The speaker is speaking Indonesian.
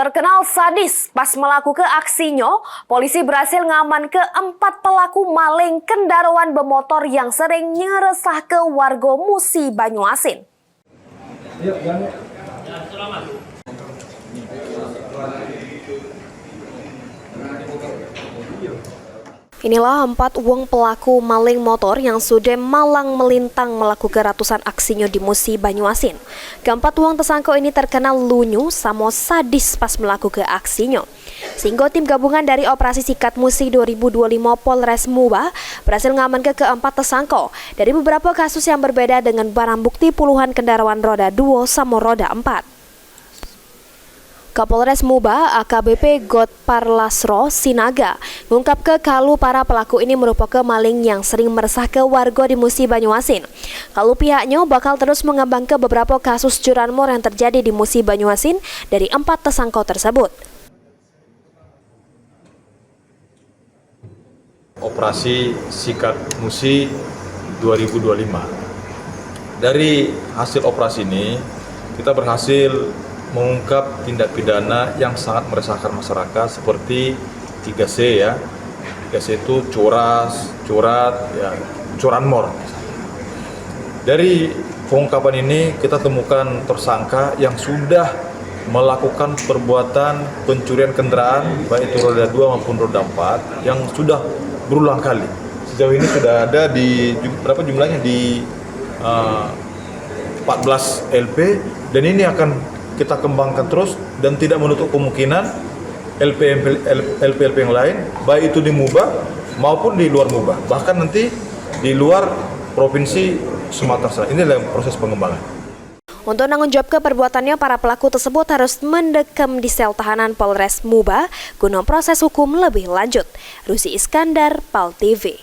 Terkenal sadis, pas melakukan aksinya, polisi berhasil ngaman ke 4 pelaku maling kendaraan bermotor yang sering nyeresah ke warga Musi Banyuasin. Inilah 4 wong pelaku maling motor yang sudah malang melintang melakukan ratusan aksinya di Musi Banyuasin. Keempat wong tersangka ini terkenal lunyu sama sadis pas melakukan aksinya. Sehingga tim gabungan dari Operasi Sikat Musi 2025 Polres Muba berhasil ngamankan keempat tersangka dari beberapa kasus yang berbeda dengan barang bukti puluhan kendaraan roda 2 sama roda 4. Kapolres Muba AKBP Godparlasro Sinaga mengungkap ke kalau para pelaku ini merupakan maling yang sering meresah ke warga di Musi Banyuasin. Kalau pihaknya bakal terus mengembangkan beberapa kasus curanmor yang terjadi di Musi Banyuasin dari 4 tersangka tersebut. Operasi Sikat Musi 2025. Dari hasil operasi ini kita berhasil mengungkap tindak pidana yang sangat meresahkan masyarakat seperti 3C ya. 3C itu curat, ya, curanmor. Dari pengungkapan ini kita temukan tersangka yang sudah melakukan perbuatan pencurian kendaraan baik itu roda 2 maupun roda 4 yang sudah berulang kali. Sejauh ini sudah ada di berapa jumlahnya di 14 LP dan ini akan kita kembangkan terus dan tidak menutup kemungkinan LP yang lain, baik itu di Muba maupun di luar Muba, bahkan nanti di luar provinsi Sumatera Selatan. Ini adalah proses pengembangan. Untuk menanggung jawab perbuatannya, para pelaku tersebut harus mendekam di sel tahanan Polres Muba guna proses hukum lebih lanjut. Rusi Iskandar, PAL TV.